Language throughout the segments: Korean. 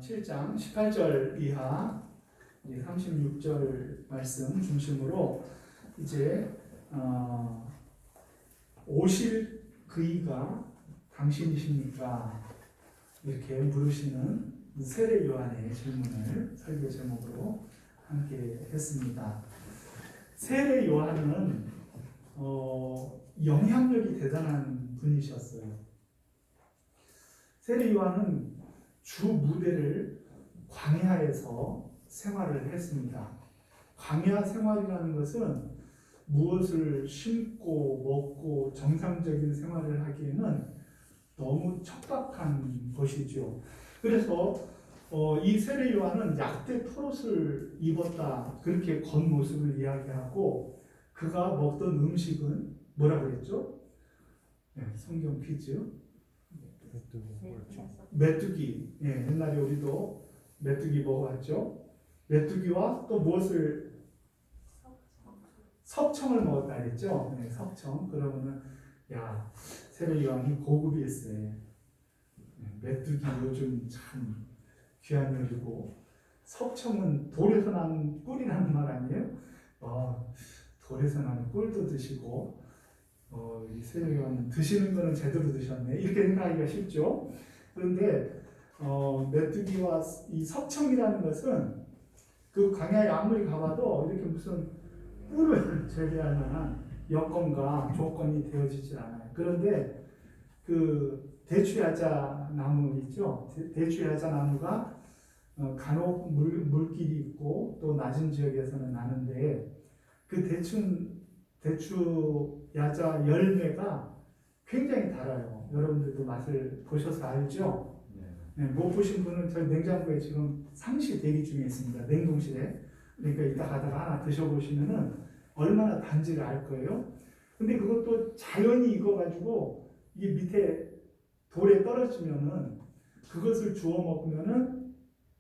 7장 18절 이하 36절 말씀 중심으로 이제 오실 그이가 당신이십니까? 이렇게 물으시는 세례 요한의 질문을 설교 제목으로 함께 했습니다. 세례 요한은 영향력이 대단한 분이셨어요. 세례 요한은 주 무대를 광야에서 생활을 했습니다. 광야 생활이라는 것은 무엇을 심고 먹고 정상적인 생활을 하기에는 너무 척박한 것이죠. 그래서 이 세례 요한은 약대 털옷을 입었다 그렇게 겉모습을 이야기하고 그가 먹던 음식은 뭐라고 그랬죠? 네, 성경 퀴즈. 메뚜기. 예, 옛날에 우리도 메뚜기 먹어봤죠. 메뚜기와 또 무엇을 석청을 먹었다 그랬죠. 네, 석청. 그러면은 야 세례 요한이 고급일세. 메뚜기 요즘 참 귀한 요리고 석청은 돌에서 난 꿀이라는 말 아니에요? 돌에서 나는 꿀도 드시고 이 세례 요한은 드시는 거는 제대로 드셨네 이렇게 생각하기가 쉽죠. 그런데 메뚜기와 이 석청이라는 것은 그 광야에 아무리 가봐도 이렇게 무슨 꿀을 재배할 만한 여건과 조건이 되어지질 않아요. 그런데 그 대추야자 나무 있죠. 대추야자 나무가 간혹 물길이 있고 또 낮은 지역에서는 나는데 그 대추야자 열매가 굉장히 달아요. 여러분들도 맛을 보셔서 알죠? 네, 못 보신 분은 저희 냉장고에 지금 상시 대기 중에 있습니다. 냉동실에. 그러니까 이따 가다가 하나 드셔보시면은 얼마나 단지를 알 거예요. 근데 그것도 자연히 익어가지고 이게 밑에 돌에 떨어지면은 그것을 주워 먹으면은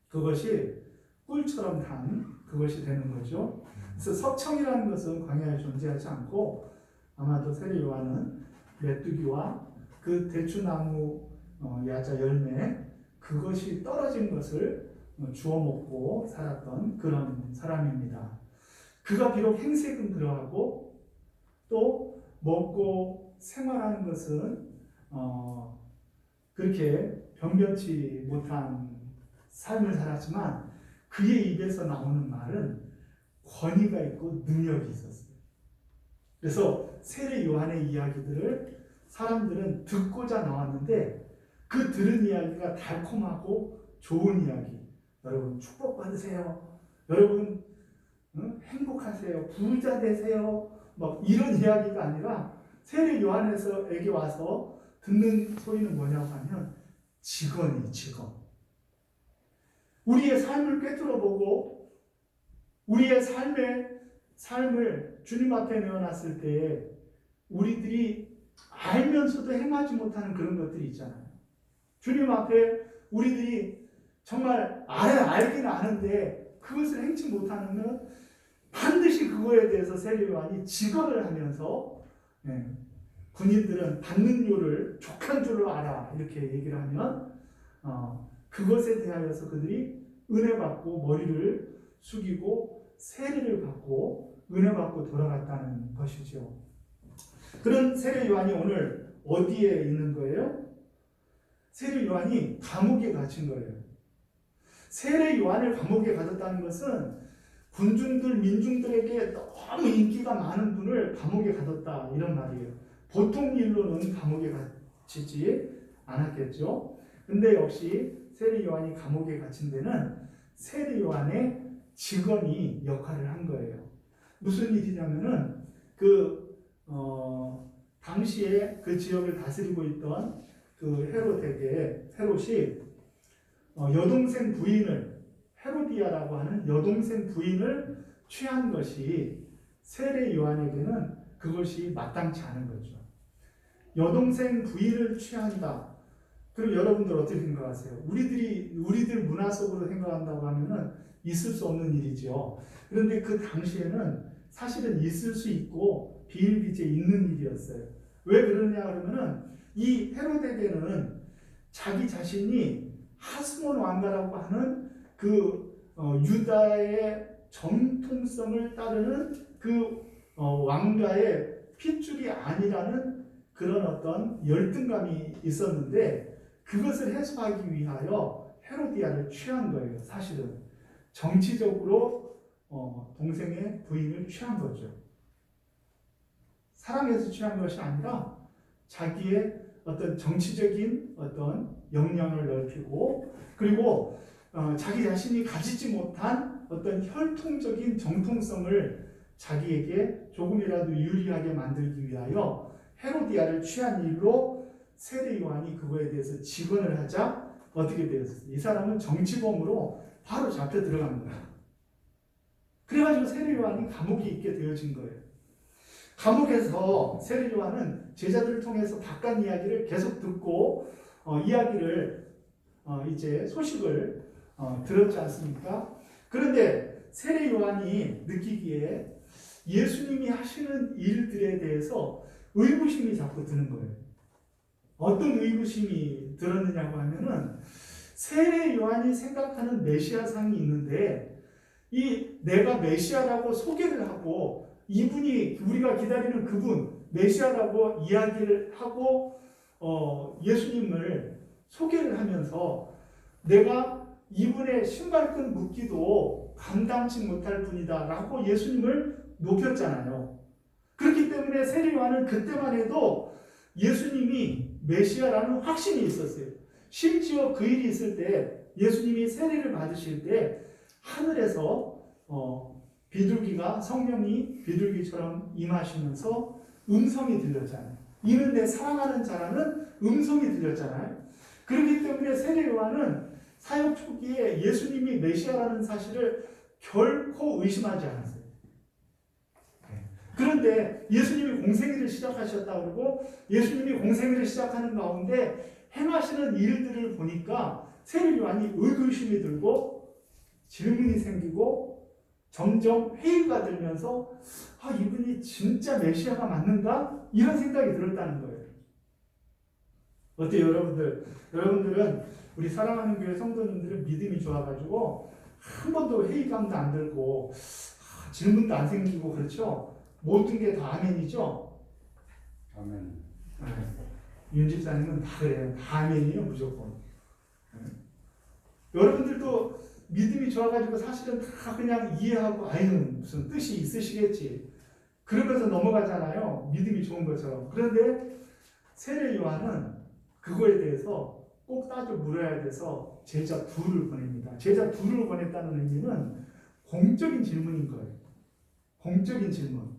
그것이 꿀처럼 단 그것이 되는 거죠. 그래서 석청이라는 것은 광야에 존재하지 않고 아마도 세례 요한은 메뚜기와 그 대추나무 야자 열매 그것이 떨어진 것을 주워 먹고 살았던 그런 사람입니다. 그가 비록 행색은 그러하고 또 먹고 생활하는 것은 그렇게 변변치 못한 삶을 살았지만 그의 입에서 나오는 말은 권위가 있고 능력이 있었어요. 그래서 세례 요한의 이야기들을 사람들은 듣고자 나왔는데 그 들은 이야기가 달콤하고 좋은 이야기. 여러분 축복받으세요. 여러분 행복하세요. 부자 되세요. 막 이런 이야기가 아니라 세례 요한에게 와서 듣는 소리는 뭐냐고 하면 직언이 직언. 우리의 삶을 꿰뚫어보고 우리의 삶을 주님 앞에 내어놨을 때 우리들이 알면서도 행하지 못하는 그런 것들이 있잖아요. 주님 앞에 우리들이 정말 알긴 아는데 그것을 행치 못하면 반드시 그거에 대해서 세례 요한이 직언을 하면서 군인들은 받는 요를 족한 줄로 알아 이렇게 얘기를 하면 그것에 대하여서 그들이 은혜 받고 머리를 숙이고 세례를 받고 은혜 받고 돌아갔다는 것이죠. 그런 세례 요한이 오늘 어디에 있는 거예요? 세례 요한이 감옥에 갇힌 거예요. 세례 요한을 감옥에 가뒀다는 것은 군중들, 민중들에게 너무 인기가 많은 분을 감옥에 가뒀다 이런 말이에요. 보통 일로는 감옥에 갇히지 않았겠죠. 근데 역시 세례 요한이 감옥에 갇힌 데는 세례 요한의 직언이 역할을 한 거예요. 무슨 일이냐면은 당시에 그 지역을 다스리고 있던 그 헤롯이 여동생 부인을 헤로디아라고 하는 여동생 부인을 취한 것이 세례 요한에게는 그것이 마땅치 않은 거죠. 여동생 부인을 취한다. 그럼 여러분들 어떻게 생각하세요? 우리들 문화 속으로 생각한다고 하면은 있을 수 없는 일이죠. 그런데 그 당시에는 사실은 있을 수 있고 비일비재 있는 일이었어요. 왜 그러냐 그러면은 이 헤롯에게는 자기 자신이 하스몬 왕가라고 하는 그 유다의 정통성을 따르는 그 왕가의 핏줄이 아니라는 그런 어떤 열등감이 있었는데 그것을 해소하기 위하여 헤로디아를 취한 거예요. 사실은 정치적으로 동생의 부인을 취한 거죠. 사랑해서 취한 것이 아니라 자기의 어떤 정치적인 어떤 역량을 넓히고 그리고 자기 자신이 가지지 못한 어떤 혈통적인 정통성을 자기에게 조금이라도 유리하게 만들기 위하여 헤로디아를 취한 일로 세례 요한이 그거에 대해서 직언을 하자 어떻게 되었어요? 이 사람은 정치범으로 바로 잡혀 들어간 거야. 그래가지고 세례 요한이 감옥에 있게 되어진 거예요. 감옥에서 세례 요한은 제자들을 통해서 바깥 이야기를 계속 듣고 이야기를 이제 소식을 들었지 않습니까? 그런데 세례 요한이 느끼기에 예수님이 하시는 일들에 대해서 의구심이 자꾸 드는 거예요. 어떤 의구심이 들었느냐고 하면은 세례 요한이 생각하는 메시아상이 있는데 이 내가 메시아라고 소개를 하고 이분이 우리가 기다리는 그분 메시아라고 이야기를 하고 예수님을 소개를 하면서 내가 이분의 신발끈 묶기도 감당치 못할 분이다 라고 예수님을 높였잖아요. 그렇기 때문에 세례 요한은 그때만 해도 예수님이 메시아라는 확신이 있었어요. 심지어 그 일이 있을 때 예수님이 세례를 받으실 때 하늘에서 비둘기가 성령이 비둘기처럼 임하시면서 음성이 들렸잖아요. 이는 내 사랑하는 자라는 음성이 들렸잖아요. 그렇기 때문에 세례 요한은 사역 초기에 예수님이 메시아라는 사실을 결코 의심하지 않았어요. 그런데 예수님이 공생애를 시작하셨다 그러고 예수님이 공생애를 시작하는 가운데 행하시는 일들을 보니까 세례 요한이 의구심이 들고 질문이 생기고 점점 회의가 들면서 이분이 진짜 메시아가 맞는가? 이런 생각이 들었다는 거예요. 어때요 여러분들? 여러분들은 우리 사랑하는 교회 성도님들은 믿음이 좋아가지고 한 번도 회의감도 안 들고 질문도 안 생기고 그렇죠? 모든 게 다 아멘이죠? 아멘. 윤 집사님은 다 그래요. 다 아멘이에요 무조건. 여러분들도 믿음이 좋아가지고 사실은 다 그냥 이해하고 무슨 뜻이 있으시겠지. 그러면서 넘어가잖아요. 믿음이 좋은 것처럼. 그런데 세례 요한은 그거에 대해서 꼭 따져 물어야 돼서 제자 둘을 보냅니다. 제자 둘을 보냈다는 의미는 공적인 질문인 거예요. 공적인 질문.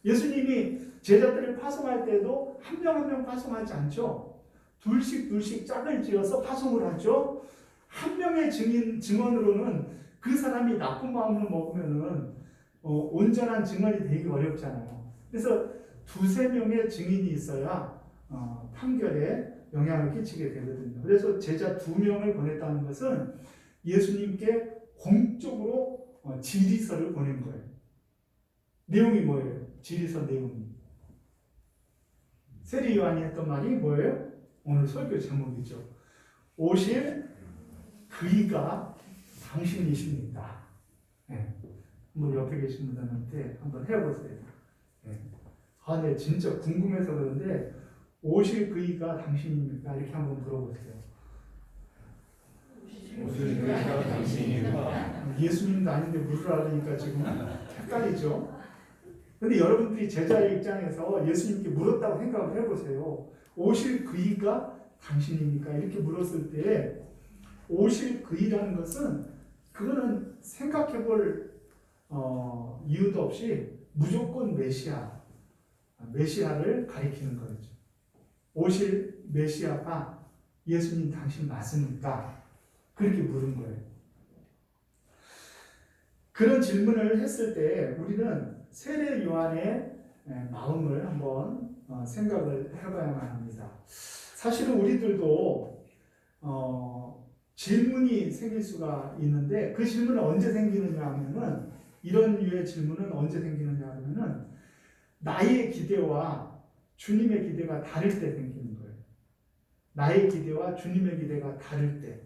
예수님이 제자들을 파송할 때도 한 명 한 명 파송하지 않죠. 둘씩 짝을 지어서 파송을 하죠. 한 명의 증언으로는 그 사람이 나쁜 마음을 먹으면은 온전한 증언이 되기 어렵잖아요. 그래서 두세 명의 증인이 있어야 판결에 영향을 끼치게 되거든요. 그래서 제자 2명을 보냈다는 것은 예수님께 공적으로 질의서를 보낸 거예요. 내용이 뭐예요? 질의서 내용이. 세례 요한이 했던 말이 뭐예요? 오늘 설교 제목이죠. 오실 그이가 당신이십니다. 네. 뭐 옆에 계신 분들한테 한번 해보세요. 네. 네, 진짜 궁금해서 그런데 오실 그이가 당신입니까? 이렇게 한번 물어보세요. 오실 그이가 당신입니다. 예수님도 아닌데 물으라니까 지금 헷갈리죠? 근데 여러분들이 제자의 입장에서 예수님께 물었다고 생각을 해보세요. 오실 그이가 당신입니까? 이렇게 물었을 때 오실 그이라는 것은 그거는 생각해볼 이유도 없이 무조건 메시아를 가리키는 거죠. 오실 메시아가 예수님 당신 맞습니까? 그렇게 물은 거예요. 그런 질문을 했을 때 우리는 세례 요한의 마음을 한번 생각을 해봐야만 합니다. 사실은 우리들도 질문이 생길 수가 있는데 그 질문은 언제 생기느냐 하면은 이런 류의 질문은 언제 생기느냐 하면은 나의 기대와 주님의 기대가 다를 때 생기는 거예요. 나의 기대와 주님의 기대가 다를 때.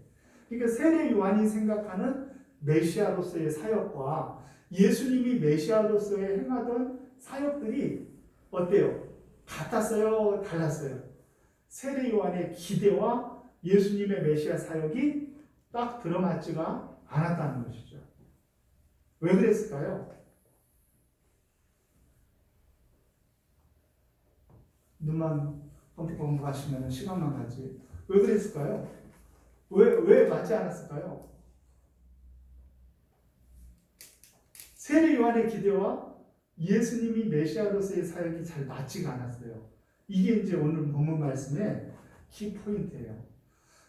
그러니까 세례 요한이 생각하는 메시아로서의 사역과 예수님이 메시아로서의 행하던 사역들이 어때요? 같았어요? 달랐어요? 세례 요한의 기대와 예수님의 메시아 사역이 딱 들어맞지가 않았다는 것이죠. 왜 그랬을까요? 눈만 펑펑 하시면 시간만 가지. 왜 그랬을까요? 왜 맞지 않았을까요? 세례 요한의 기대와 예수님이 메시아로서의 사역이 잘 맞지가 않았어요. 이게 이제 오늘 본문 말씀의 키포인트예요.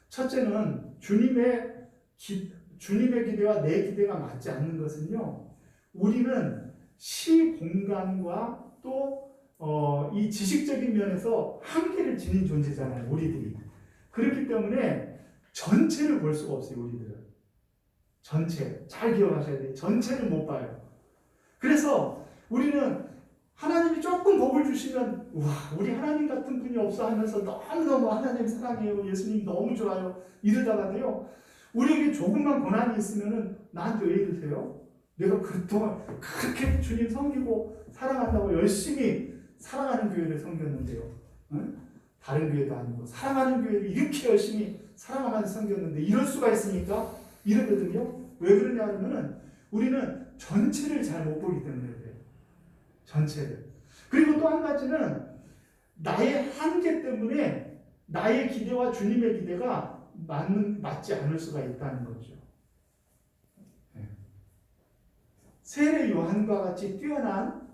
첫째는 주님의 기대와 내 기대가 맞지 않는 것은요, 우리는 시공간과 또 이 지식적인 면에서 한계를 지닌 존재잖아요, 우리들이. 그렇기 때문에 전체를 볼 수가 없어요, 우리들은. 전체. 잘 기억하셔야 돼요. 전체를 못 봐요. 그래서 우리는 하나님이 조금 복을 주시면, 와, 우리 하나님 같은 분이 없어 하면서 너무너무 하나님 사랑해요, 예수님 너무 좋아요, 이러다가도요, 우리에게 조금만 고난이 있으면은 나한테 왜 이러세요? 내가 그동안 그렇게 주님 섬기고 사랑한다고 열심히 사랑하는 교회를 섬겼는데요. 응? 다른 교회도 아니고 사랑하는 교회를 이렇게 열심히 사랑하면서 섬겼는데 이럴 수가 있습니까? 이러거든요. 왜 그러냐 하면은 우리는 전체를 잘 못 보기 때문에 그래요. 전체를. 그리고 또 한 가지는 나의 한계 때문에 나의 기대와 주님의 기대가 맞지 않을 수가 있다는 거죠. 세례 요한과 같이 뛰어난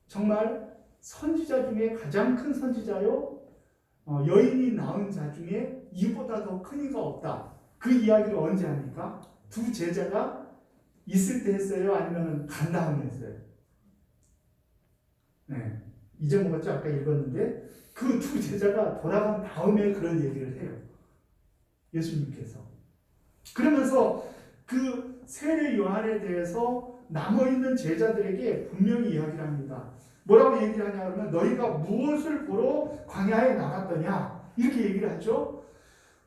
정말 선지자 중에 가장 큰 선지자요, 여인이 낳은 자 중에 이보다 더 큰 이가 없다. 그 이야기를 언제 합니까? 두 제자가 있을 때 했어요? 아니면 간 다음에 했어요? 네. 잊어먹었죠? 아까 읽었는데 그 두 제자가 돌아간 다음에 그런 얘기를 해요. 예수님께서. 그러면서 그 세례 요한에 대해서 남아있는 제자들에게 분명히 이야기를 합니다. 뭐라고 얘기를 하냐 그러면 너희가 무엇을 보러 광야에 나갔더냐 이렇게 얘기를 하죠.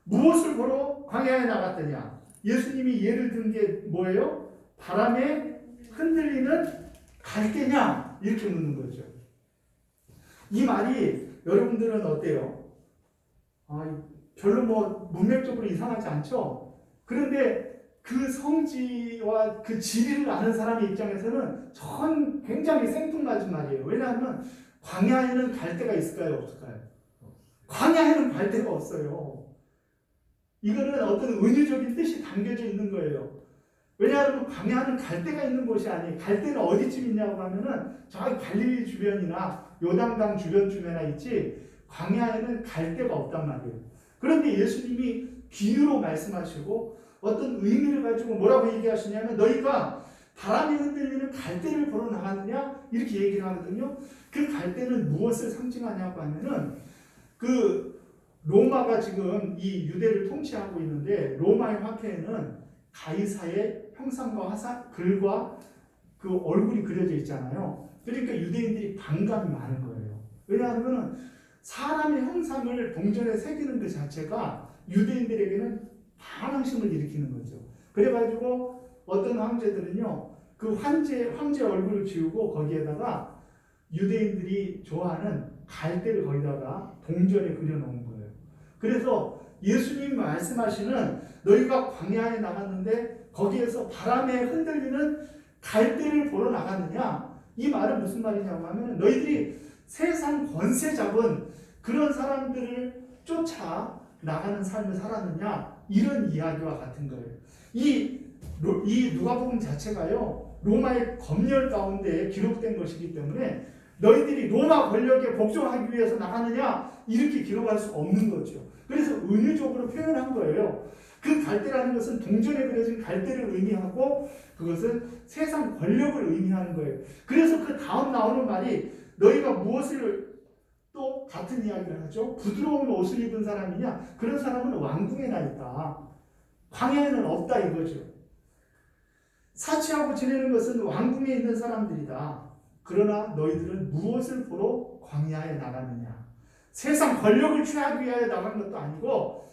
무엇을 보러 광야에 나갔더냐. 예수님이 예를 든 게 뭐예요? 바람에 흔들리는 갈대냐 이렇게 묻는 거죠. 이 말이 여러분들은 어때요? 별로 뭐 문맥적으로 이상하지 않죠? 그런데 그 성지와 그 지리를 아는 사람의 입장에서는 굉장히 생뚱맞은 말이에요. 왜냐하면 광야에는 갈대가 있을까요? 없을까요? 광야에는 갈대가 없어요. 이거는 어떤 은유적인 뜻이 담겨져 있는 거예요. 왜냐하면 광야는 갈대가 있는 곳이 아니에요. 갈대는 어디쯤 있냐고 하면은 저기 갈릴리 주변이나 요단강 주변쯤에나 있지 광야에는 갈대가 없단 말이에요. 그런데 예수님이 비유로 말씀하시고 어떤 의미를 가지고 뭐라고 얘기하시냐면 너희가 바람이 흔들리는 갈대를 보러 나갔느냐 이렇게 얘기를 하거든요. 그 갈대는 무엇을 상징하냐고 하면은 그 로마가 지금 이 유대를 통치하고 있는데 로마의 화폐에는 가이사의 형상과 글과 그 얼굴이 그려져 있잖아요. 그러니까 유대인들이 반감이 많은 거예요. 왜냐하면 사람의 형상을 동전에 새기는 그 자체가 유대인들에게는 반항심을 일으키는 거죠. 그래가지고 어떤 황제들은요, 그 황제 얼굴을 지우고 거기에다가 유대인들이 좋아하는 갈대를 거기다가 동전에 그려놓은 거예요. 그래서 예수님 말씀하시는 너희가 광야에 나갔는데 거기에서 바람에 흔들리는 갈대를 보러 나갔느냐? 이 말은 무슨 말이냐고 하면 너희들이 세상 권세 잡은 그런 사람들을 쫓아 나가는 삶을 살았느냐? 이런 이야기와 같은 거예요. 이 누가복음 자체가요, 로마의 검열 가운데 기록된 것이기 때문에 너희들이 로마 권력에 복종하기 위해서 나가느냐? 이렇게 기록할 수 없는 거죠. 그래서 은유적으로 표현한 거예요. 그 갈대라는 것은 동전에 그려진 갈대를 의미하고 그것은 세상 권력을 의미하는 거예요. 그래서 그 다음 나오는 말이 너희가 무엇을 또 같은 이야기를 하죠. 부드러운 옷을 입은 사람이냐? 그런 사람은 왕궁에 나 있다. 광야에는 없다 이거죠. 사치하고 지내는 것은 왕궁에 있는 사람들이다. 그러나 너희들은 무엇을 보러 광야에 나갔느냐? 세상 권력을 취하기 위하여 나간 것도 아니고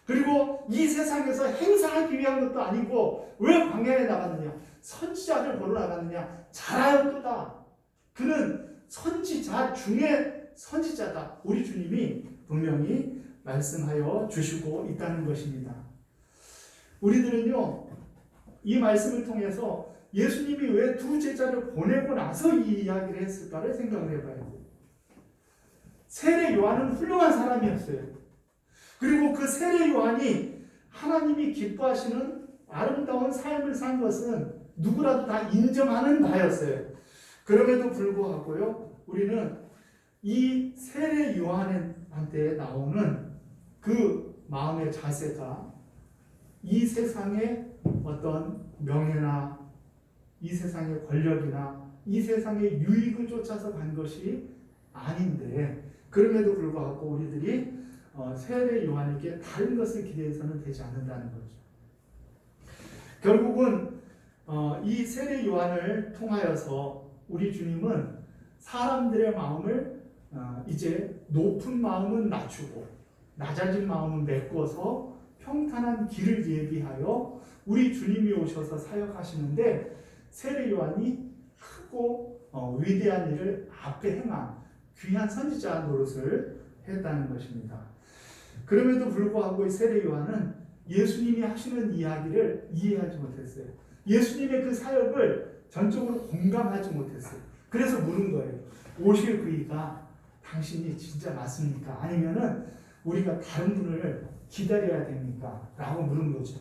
그리고 이 세상에서 행사하기 위한 것도 아니고 왜 광야에 나갔느냐? 선지자를 보러 나갔느냐? 잘하였도다. 그는 선지자 중에 선지자다. 우리 주님이 분명히 말씀하여 주시고 있다는 것입니다. 우리들은요, 이 말씀을 통해서 예수님이 왜 두 제자를 보내고 나서 이 이야기를 했을까를 생각을 해봐야 돼요. 세례 요한은 훌륭한 사람이었어요. 그리고 그 세례 요한이 하나님이 기뻐하시는 아름다운 삶을 산 것은 누구라도 다 인정하는 바였어요. 그럼에도 불구하고요, 우리는 이 세례 요한한테 나오는 그 마음의 자세가 이 세상의 어떤 명예나 이 세상의 권력이나 이 세상의 유익을 쫓아서 간 것이 아닌데, 그럼에도 불구하고 우리들이 세례 요한에게 다른 것을 기대해서는 되지 않는다는 거죠. 결국은 이 세례 요한을 통하여서 우리 주님은 사람들의 마음을 이제 높은 마음은 낮추고 낮아진 마음은 메꾸어서 평탄한 길을 예비하여 우리 주님이 오셔서 사역하시는데, 세례 요한이 크고 위대한 일을 앞에 행한 귀한 선지자 노릇을 했다는 것입니다. 그럼에도 불구하고 이 세례 요한은 예수님이 하시는 이야기를 이해하지 못했어요. 예수님의 그 사역을 전적으로 공감하지 못했어요. 그래서 물은 거예요. 오실 그이가 당신이 진짜 맞습니까? 아니면은 우리가 다른 분을 기다려야 됩니까? 라고 물은 거죠.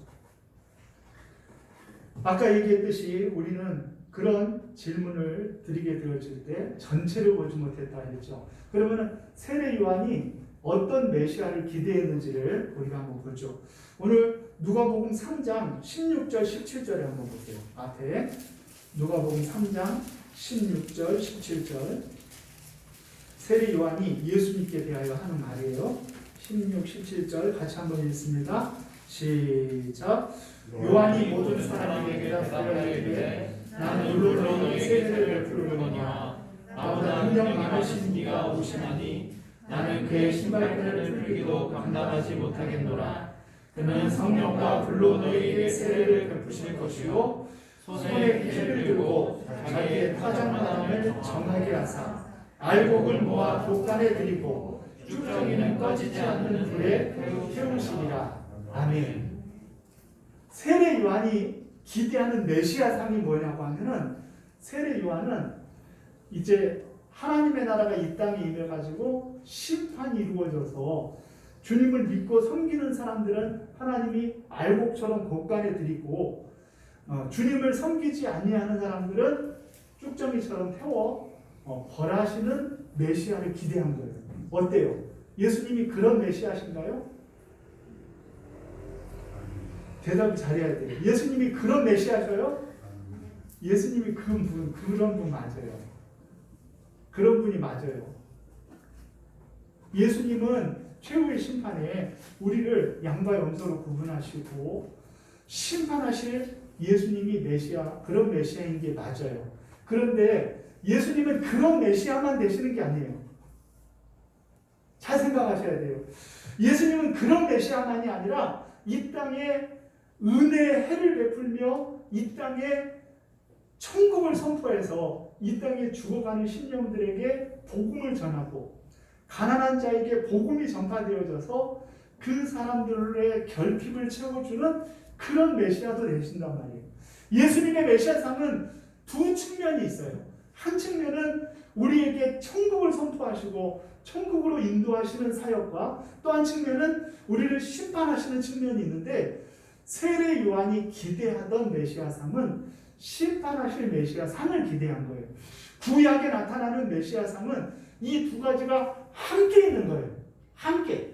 아까 얘기했듯이 우리는 그런 질문을 드리게 되어질 때 전체를 보지 못했다 했죠. 그러면 세례 요한이 어떤 메시아를 기대했는지를 우리가 한번 보죠. 오늘 누가복음 3장 16절 17절에 한번 볼게요. 앞에 누가복음 3장 16절 17절 세례 요한이 예수님께 대하여 하는 말이에요. 16, 17절 같이 한번 읽습니다. 시작. 요한이 모든 사람에게 대답하여 이르되 나는 물로 너희 세례를 베푸려거니와 나보다 능력 많으신 이가 오시나니 나는 그의 신발끈을 풀기도 감당하지 못하겠노라. 그는 성령과 불로 너희에게 세례를 베푸실 것이요 손에 기회를 들고 자기의 타작마당을 정하게 하사 알곡을 모아 곳간에 들이고 쭉정이는 꺼지지 않는 불에 태우시리라. 아멘. 세례 요한이 기대하는 메시아상이 뭐냐고 하면은, 세례 요한은 이제 하나님의 나라가 이 땅에 임해가지고 심판이 이루어져서 주님을 믿고 섬기는 사람들은 하나님이 알곡처럼 곳간에 들이고 주님을 섬기지 아니하는 사람들은 쭉정이처럼 태워 벌하시는 메시아를 기대한 거예요. 어때요? 예수님이 그런 메시아신가요? 대답을 잘해야 돼요. 예수님이 그런 메시아셔요? 예수님이 그런 분 맞아요. 그런 분이 맞아요. 예수님은 최후의 심판에 우리를 양과 염소로 구분하시고 심판하실 예수님이 메시아, 그런 메시아인 게 맞아요. 그런데 예수님은 그런 메시아만 되시는 게 아니에요. 잘 생각하셔야 돼요. 예수님은 그런 메시아만이 아니라 이 땅에 은혜의 해를 베풀며 이 땅에 천국을 선포해서 이 땅에 죽어가는 심령들에게 복음을 전하고 가난한 자에게 복음이 전파되어져서 그 사람들의 결핍을 채워주는 그런 메시아도 되신단 말이에요. 예수님의 메시아상은 두 측면이 있어요. 한 측면은 우리에게 천국을 선포하시고 천국으로 인도하시는 사역과, 또 한 측면은 우리를 심판하시는 측면이 있는데, 세례 요한이 기대하던 메시아상은 심판하실 메시아상을 기대한 거예요. 구약에 나타나는 메시아상은 이 두 가지가 함께 있는 거예요. 함께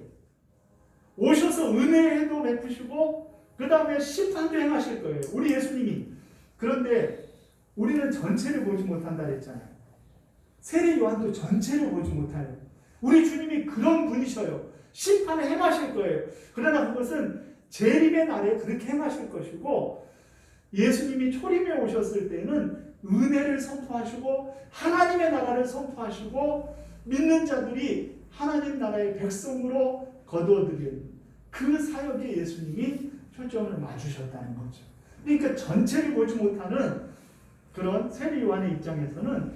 오셔서 은혜도 베푸시고 그 다음에 심판도 행하실 거예요. 우리 예수님이. 그런데 우리는 전체를 보지 못한다 그랬잖아요. 세례 요한도 전체를 보지 못해요. 우리 주님이 그런 분이셔요. 심판을 행하실 거예요. 그러나 그것은 재림의 날에 그렇게 행하실 것이고, 예수님이 초림에 오셨을 때는 은혜를 선포하시고 하나님의 나라를 선포하시고 믿는 자들이 하나님 나라의 백성으로 거두어들인 그 사역에 예수님이 초점을 맞추셨다는 거죠. 그러니까 전체를 보지 못하는 그런 세리 요한의 입장에서는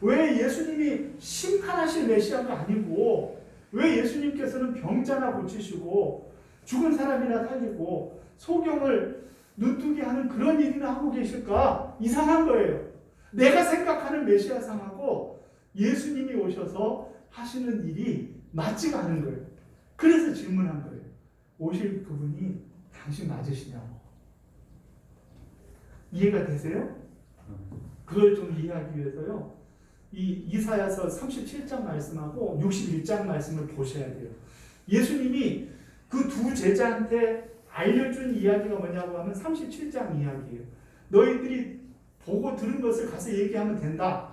왜 예수님이 심판하실 메시아가 아니고 왜 예수님께서는 병자나 고치시고 죽은 사람이나 살리고 소경을 눈뜨게 하는 그런 일이나 하고 계실까? 이상한 거예요. 내가 생각하는 메시아상하고 예수님이 오셔서 하시는 일이 맞지가 않은 거예요. 그래서 질문한 거예요. 오실 그분이 당신 맞으시냐고. 이해가 되세요? 그걸 좀 이해하기 위해서요. 이 이사야서 37장 말씀하고 61장 말씀을 보셔야 돼요. 예수님이 그 두 제자한테 알려준 이야기가 뭐냐고 하면 37장 이야기예요. 너희들이 보고 들은 것을 가서 얘기하면 된다.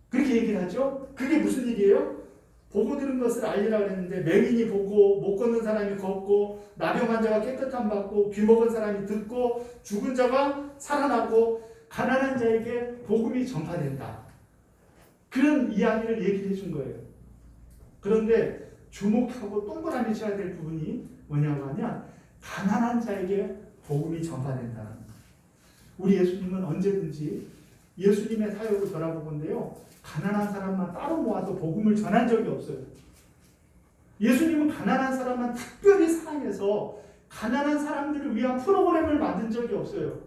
그렇게 얘기를 하죠. 그게 무슨 일이에요? 보고 들은 것을 알리라 그랬는데 맹인이 보고 못 걷는 사람이 걷고 나병 환자가 깨끗함 받고 귀 먹은 사람이 듣고 죽은 자가 살아나고 가난한 자에게 복음이 전파된다. 그런 이야기를 얘기를 해준 거예요. 그런데 주목하고 동그라미 쳐야 될 부분이 뭐냐고 하면 가난한 자에게 복음이 전파된다는 거예요. 우리 예수님은 언제든지 예수님의 사역을 돌아보건데요. 가난한 사람만 따로 모아서 복음을 전한 적이 없어요. 예수님은 가난한 사람만 특별히 사랑해서 가난한 사람들을 위한 프로그램을 만든 적이 없어요.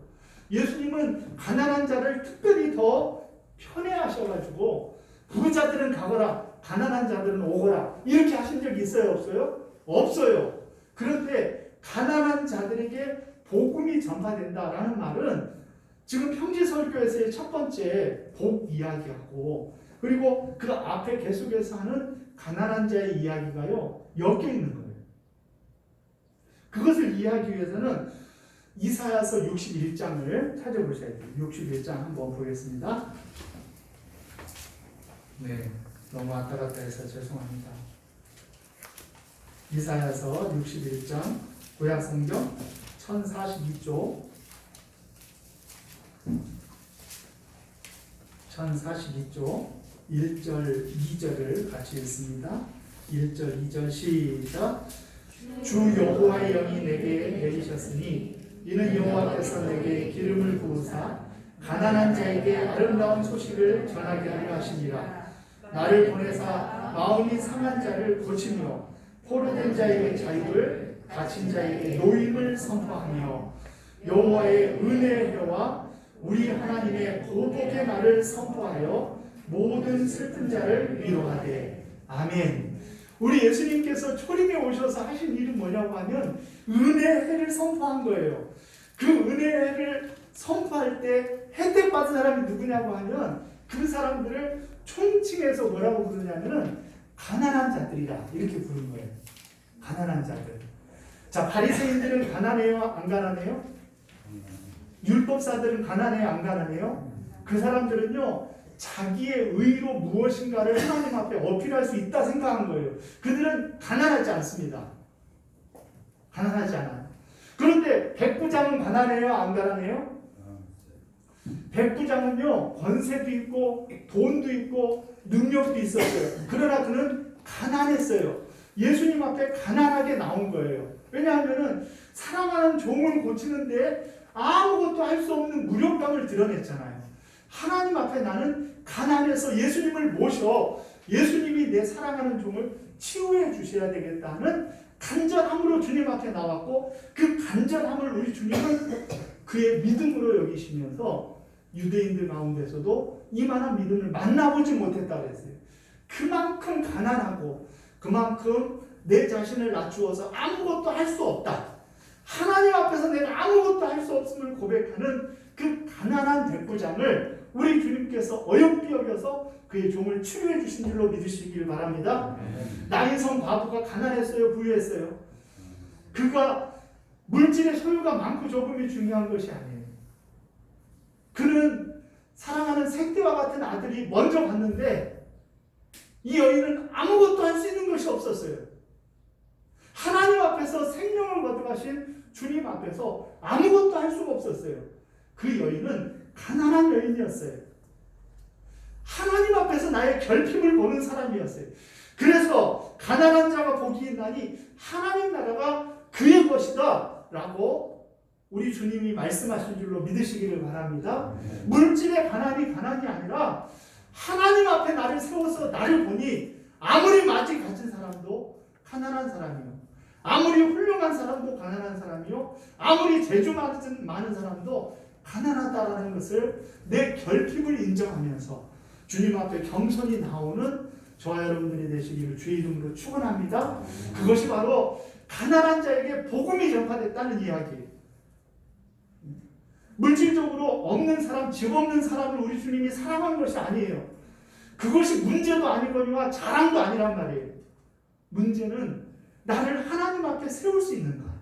예수님은 가난한 자를 특별히 더 편애하셔가지고 부자들은 가거라, 가난한 자들은 오거라 이렇게 하신 적이 있어요? 없어요? 없어요. 그런데 가난한 자들에게 복음이 전파된다라는 말은 지금 평지설교에서의 첫 번째 복 이야기하고 그리고 그 앞에 계속해서 하는 가난한 자의 이야기가요 엮여 있는 거예요. 그것을 이해하기 위해서는 이사야서 61장을 찾아보셔야 돼요. 61장 한번 보겠습니다. 네, 너무 왔다 갔다 해서 죄송합니다. 이사야서 61장 구약성경 1042쪽 1042쪽 1절 2절을 같이 읽습니다. 1절 2절 시작. 주 여호와의 영이 내게 내리셨으니 이는 여호와께서 내게 기름을 부으사 가난한 자에게 아름다운 소식을 전하게 하려 하시니라. 나를 보내사 마음이 상한 자를 고치며 포로된 자에게 자유를 갇힌 자에게 노임을 선포하며 여호와의 은혜의 해와 우리 하나님의 보복의 날을 선포하여 모든 슬픈 자를 위로하되 아멘. 우리 예수님께서 초림에 오셔서 하신 일은 뭐냐고 하면 은혜의 해를 선포한 거예요. 그 은혜의 해를 선포할 때 혜택 받은 사람이 누구냐고 하면 그 사람들을 총칭해서 뭐라고 부르냐면은 가난한 자들이다 이렇게 부르는 거예요. 가난한 자들. 자, 바리새인들은 가난해요? 안 가난해요? 율법사들은 가난해요? 안 가난해요? 그 사람들은요 자기의 의로 무엇인가를 하나님 앞에 어필할 수 있다 생각한 거예요. 그들은 가난하지 않습니다. 가난하지 않아요. 그런데 백부장은 가난해요? 안 가난해요? 백부장은요 권세도 있고 돈도 있고 능력도 있었어요. 그러나 그는 가난했어요. 예수님 앞에 가난하게 나온 거예요. 왜냐하면 사랑하는 종을 고치는데 아무것도 할 수 없는 무력감을 드러냈잖아요. 하나님 앞에 나는 가난해서 예수님을 모셔 예수님이 내 사랑하는 종을 치유해 주셔야 되겠다는 간절함으로 주님 앞에 나왔고 그 간절함을 우리 주님은 그의 믿음으로 여기시면서 유대인들 가운데서도 이만한 믿음을 만나보지 못했다고 했어요. 그만큼 가난하고 그만큼 내 자신을 낮추어서 아무것도 할 수 없다. 하나님 앞에서 내가 아무것도 할 수 없음을 고백하는 그 가난한 백부장을 우리 주님께서 어여삐 여겨서 그의 종을 치료해 주신 줄로 믿으시길 바랍니다. 나인성 과부가 가난했어요? 부유했어요? 그가 물질의 소유가 많고 적음이 중요한 것이 아니에요. 그는 사랑하는 생떼와 같은 아들이 먼저 봤는데 이 여인은 아무것도 할 수 있는 것이 없었어요. 하나님 앞에서 생명을 거둬가신 주님 앞에서 아무것도 할 수가 없었어요. 그 여인은 가난한 여인이었어요. 하나님 앞에서 나의 결핍을 보는 사람이었어요. 그래서 가난한 자가 복이 있나니 하나님 나라가 그의 것이다 라고 우리 주님이 말씀하신 줄로 믿으시기를 바랍니다. 물질의 가난이 아니라 하나님 앞에 나를 세워서 나를 보니 아무리 많이 가진 사람도 가난한 사람이요, 아무리 훌륭한 사람도 가난한 사람이요, 아무리 재주 많은 사람도 가난하다라는 것을 내 결핍을 인정하면서 주님 앞에 겸손히 나오는 저와 여러분들이 되시기를 주의 이름으로 축원합니다. 그것이 바로 가난한 자에게 복음이 전파됐다는 이야기예요. 물질적으로 없는 사람, 집 없는 사람을 우리 주님이 사랑한 것이 아니에요. 그것이 문제도 아니거니와 자랑도 아니란 말이에요. 문제는 나를 하나님 앞에 세울 수 있는가.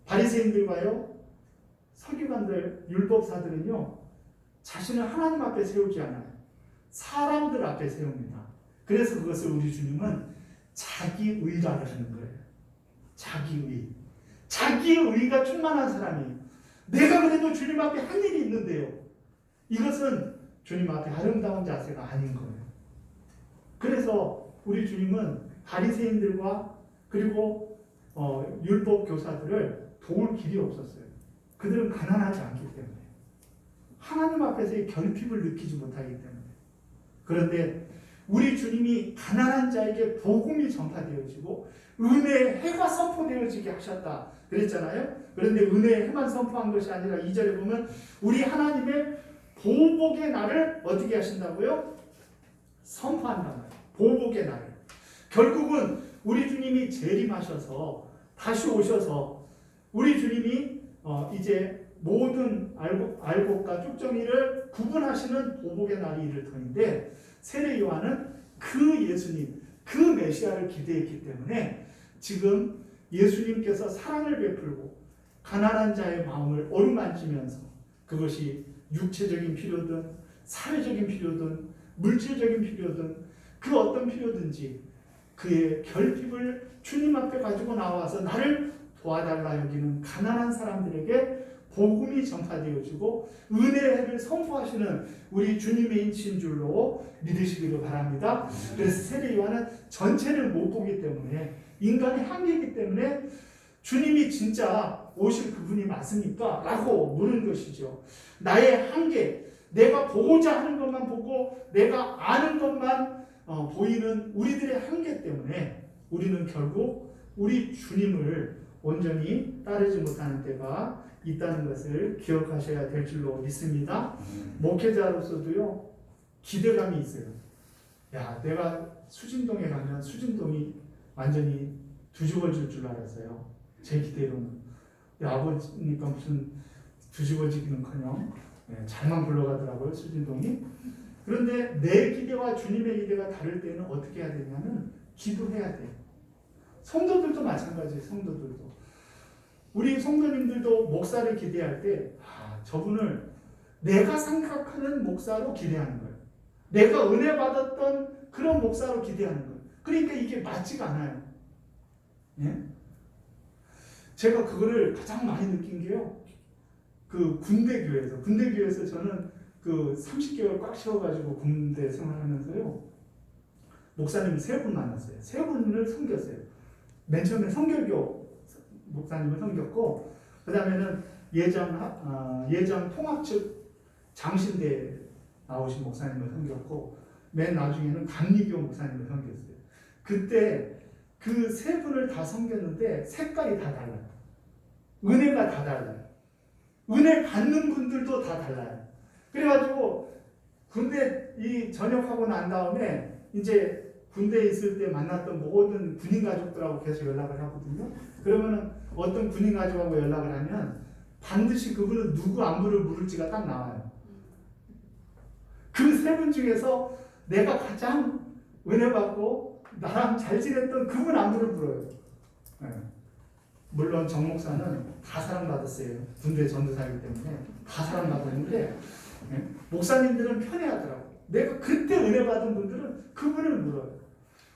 바리새인들과요, 서기관들, 율법사들은요, 자신을 하나님 앞에 세우지 않아요. 사람들 앞에 세웁니다. 그래서 그것을 우리 주님은 자기의라고 하는 거예요. 자기의. 자기의가 충만한 사람이에요. 내가 그래도 주님 앞에 한 일이 있는데요, 이것은 주님 앞에 아름다운 자세가 아닌 거예요. 그래서 우리 주님은 바리새인들과 그리고 율법 교사들을 도울 길이 없었어요. 그들은 가난하지 않기 때문에, 하나님 앞에서의 결핍을 느끼지 못하기 때문에. 그런데 우리 주님이 가난한 자에게 복음이 전파되어지고 은혜의 해가 선포되어지게 하셨다 그랬잖아요. 그런데 은혜의 해만 선포한 것이 아니라 2절에 보면 우리 하나님의 보복의 날을 어떻게 하신다고요? 선포한단 말이에요. 보복의 날을. 결국은 우리 주님이 재림하셔서 다시 오셔서 우리 주님이 이제 모든 알곡과 쭉정이를 구분하시는 보복의 날이 이를 터인데, 세례 요한은 그 예수님, 그 메시아를 기대했기 때문에 지금 예수님께서 사랑을 베풀고 가난한 자의 마음을 어루만지면서, 그것이 육체적인 필요든 사회적인 필요든 물질적인 필요든 그 어떤 필요든지 그의 결핍을 주님 앞에 가지고 나와서 나를 도와달라 여기는 가난한 사람들에게 복음이 전파되어지고 은혜를 선포하시는 우리 주님의 신 줄로 믿으시기를 바랍니다. 그래서 세례 요한은 전체를 못 보기 때문에, 인간의 한계이기 때문에 주님이 진짜 오실 그분이 맞습니까? 라고 물은 것이죠. 나의 한계, 내가 보고자 하는 것만 보고 내가 아는 것만 보이는 우리들의 한계 때문에 우리는 결국 우리 주님을 온전히 따르지 못하는 때가 있다는 것을 기억하셔야 될 줄로 믿습니다. 목회자로서도요, 기대감이 있어요. 야, 내가 수진동에 가면 수진동이 완전히 뒤집어질 줄 알았어요. 제 기대로는. 아버지니까 무슨 뒤집어지기는커녕 잘만 굴러가더라고요, 수진동이. 그런데 내 기대와 주님의 기대가 다를 때는 어떻게 해야 되냐면 기도해야 돼요. 성도들도 마찬가지예요. 성도들도. 우리 성도님들도 목사를 기대할 때 저분을 내가 생각하는 목사로 기대하는 거예요. 내가 은혜 받았던 그런 목사로 기대하는 거예요. 그러니까 이게 맞지가 않아요. 예? 제가 그거를 가장 많이 느낀 게요, 그 군대교회에서 저는 그 30개월 꽉 채워가지고 군대 생활하면서요, 목사님 3분 만났어요. 3분을 섬겼어요. 맨 처음에 성결교 목사님을 섬겼고, 그 다음에는 예전 통합 측 장신대 나오신 목사님을 섬겼고, 맨 나중에는 감리교 목사님을 섬겼어요. 그때 그 3분을 다 섬겼는데 색깔이 다 달라요. 은혜가 다 달라요. 은혜 받는 분들도 다 달라요. 그래가지고 군대 전역하고 난 다음에 이제 군대에 있을 때 만났던 모든 군인 가족들하고 계속 연락을 하거든요. 그러면은 어떤 군인 가족하고 연락을 하면 반드시 그분은 누구 안부를 물을지가 딱 나와요. 그 3분 중에서 내가 가장 은혜 받고 나랑 잘 지냈던 그분 안부를 물어요. 네. 물론 정 목사는 다 사랑받았어요. 군대 전도사이기 때문에 다 사랑받았는데, 네? 목사님들은 편해하더라고요. 내가 그때 은혜 받은 분들은 그분을 물어요.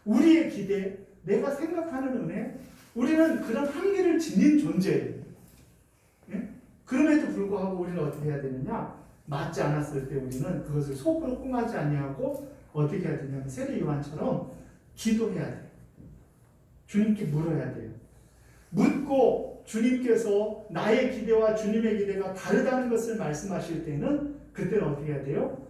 우리의 기대, 내가 생각하는 은혜, 우리는 그런 한계를 지닌 존재예요. 네? 그럼에도 불구하고 우리는 어떻게 해야 되느냐? 맞지 않았을 때 우리는 그것을 속으로 꿍하지 아니하고 어떻게 해야 되냐면 세례 요한처럼 기도해야 돼요. 주님께 물어야 돼요. 묻고 주님께서 나의 기대와 주님의 기대가 다르다는 것을 말씀하실 때는 그때는 어떻게 해야 돼요?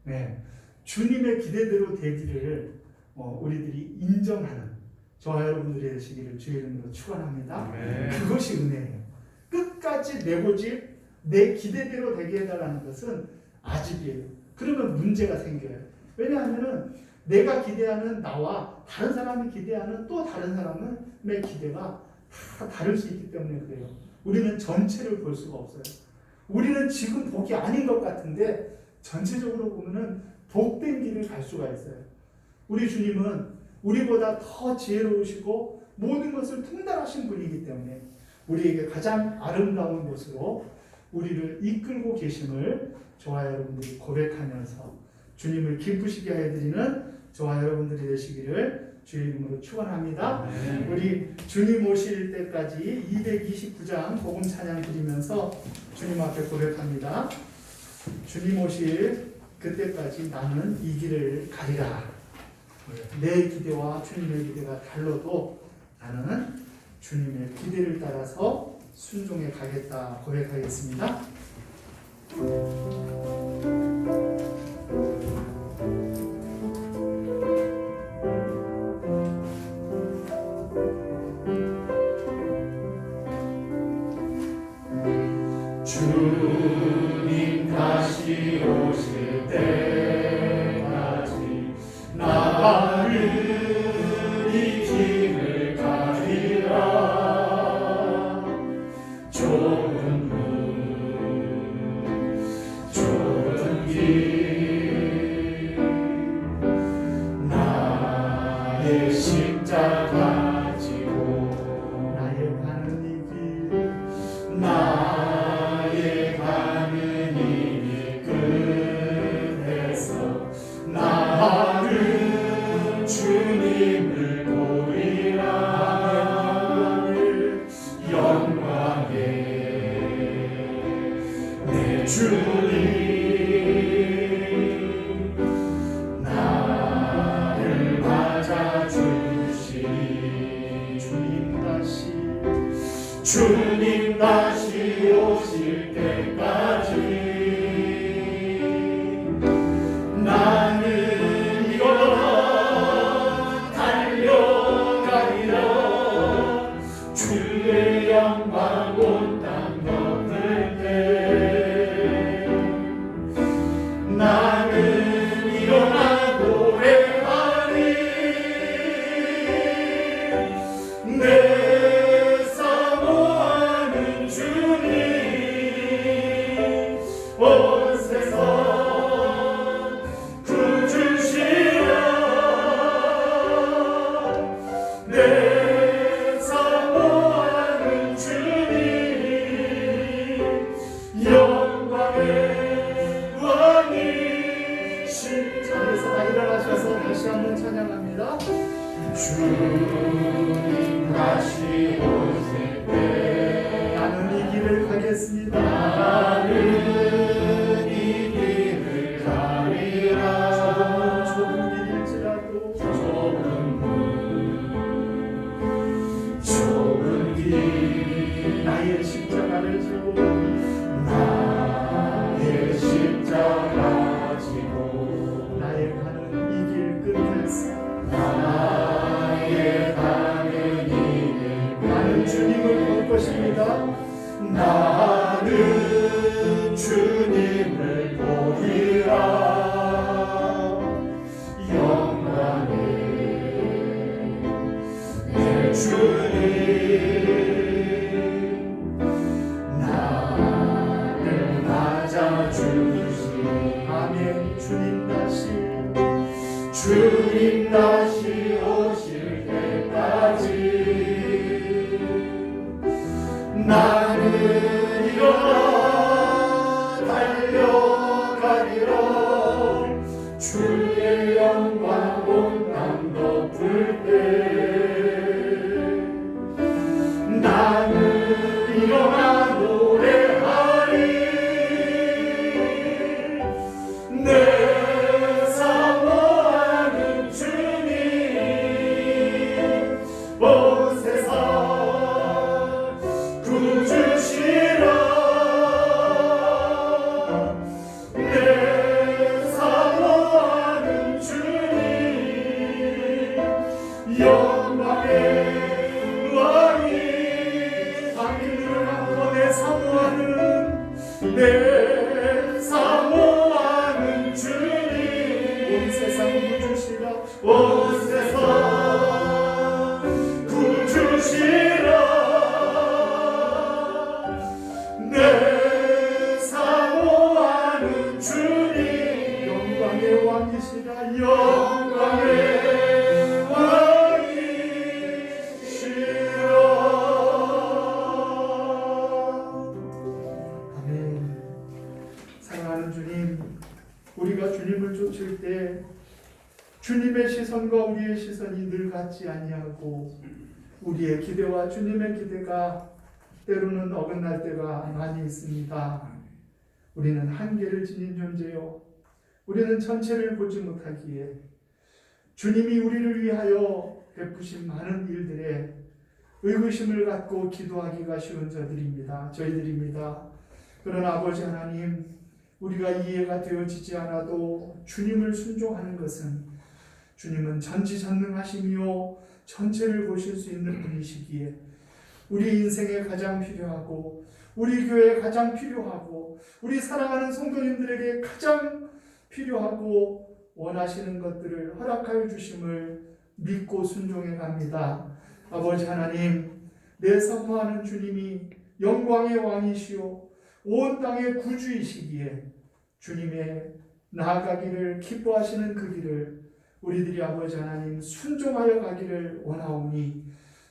네, 주님의 기대대로 되기를 우리들이 인정하는 저와 여러분들이 되시기를 주의 이름으로 축원합니다. 그것이 은혜예요. 끝까지 내 고집, 내 기대대로 되게 해달라는 것은 아직이에요. 그러면 문제가 생겨요. 왜냐하면 내가 기대하는 나와 다른 사람이 기대하는 또 다른 사람의 기대가 다 다를 수 있기 때문에 그래요. 우리는 전체를 볼 수가 없어요. 우리는 지금 복이 아닌 것 같은데 전체적으로 보면은 복된 길을 갈 수가 있어요. 우리 주님은 우리보다 더 지혜로우시고 모든 것을 통달하신 분이기 때문에 우리에게 가장 아름다운 곳으로 우리를 이끌고 계심을 저와 여러분들이 고백하면서 주님을 기쁘시게 해드리는 저와 여러분들이 되시기를 주의 이름으로 축원합니다. 우리 주님 오실 때까지 229장 복음 찬양 드리면서 주님 앞에 고백합니다. 주님 오실 그때까지 나는 이 길을 가리라. 내 기대와 주님의 기대가 달라도 나는 주님의 기대를 따라서 순종해 가겠다 고백하겠습니다. 주님 다시 오실 때까지 나는 이 길을 가리라. 좁은 길 나의 십자가 지고 나의 가는 이 길 나의 가는 이 길 끝에서 나는 주님을 보리라. 영광의 내 주님 나를 맞아주시니 주님 다시 오실 때까지 나는 일어나 달려가리라. 주의 영광 온 땅 덮을 때 나는 일어나 노래하리. 내 사모하는 주님 온 세상 구주시라. 내 사모하는 주님 영광의 왕이신. 자리에서 다 일어나셔서 다시 한번 찬양합니다. 주님 다시 오실 때 나는 이 길을 가겠습니다. 나는 이 길을 가리라. 좁은 길일지라도 좁은 길 나의 십자가를 지고 나의 십자가 지고 나의 가는 이 길 끝에서 나의 가는 이 길 나는 주님을 볼 것입니다. 나는 주님을 보리라. 영광의 내 주님 나를 맞아주시니 아멘. 주님 다시 오실 때까지 나는 일어나 달려가리라. 주의 영광 온 땅 덮을 때 나는 일어나 노래하리. 내 사모하는 주님 온 구주시라 내 사모하는 주님 영광의 왕이 하늘을 안고 내 사모하는 내 사모하는 주님 온 세상 구주시라 온 세상 구주시라 내 사모하는 주님 영광의 왕이시라 영광의 아멘. 사랑하는 주님, 우리가 주님을 쫓을 때 주님의 시선과 우리의 시선이 늘 같지 아니하고 우리의 기대와 주님의 기대가 때로는 어긋날 때가 많이 있습니다. 우리는 한계를 지닌 존재요. 우리는 전체를 보지 못하기에 주님이 우리를 위하여 베푸신 많은 일들에 의구심을 갖고 기도하기가 쉬운 저희들입니다. 그러나 아버지 하나님, 우리가 이해가 되어지지 않아도 주님을 순종하는 것은 주님은 전지전능하시며 전체를 보실 수 있는 분이시기에 우리 인생에 가장 필요하고 우리 교회에 가장 필요하고 우리 사랑하는 성도님들에게 가장 필요하고 원하시는 것들을 허락하여 주심을 믿고 순종해 갑니다. 아버지 하나님, 내 사모하는 주님이 영광의 왕이시오 온 땅의 구주이시기에 주님의 나아가기를 기뻐하시는 그 길을 우리들이 아버지 하나님 순종하여 가기를 원하오니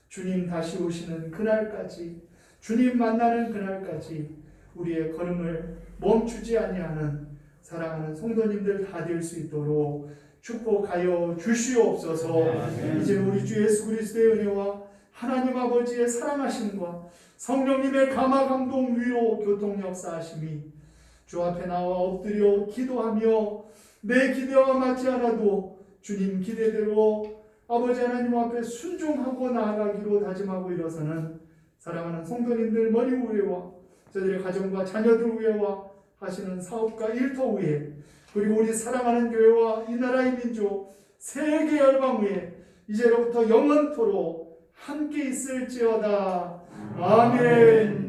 주님 다시 오시는 그날까지 주님 만나는 그날까지 우리의 걸음을 멈추지 아니하는 사랑하는 성도님들 다 될 수 있도록 축복하여 주시옵소서. 이제 우리 주 예수 그리스도의 은혜와 하나님 아버지의 사랑하심과 성령님의 감화 감동 위로 교통 역사하심이 주 앞에 나와 엎드려 기도하며 내 기대와 맞지 않아도 주님 기대대로 아버지 하나님 앞에 순종하고 나아가기로 다짐하고 일어서는 사랑하는 성도님들 머리 위에와 저들의 가정과 자녀들 위에와 하시는 사업과 일터 위에 그리고 우리 사랑하는 교회와 이 나라의 민족 세계 열방 위에 이제로부터 영원토록 함께 있을지어다. 아멘.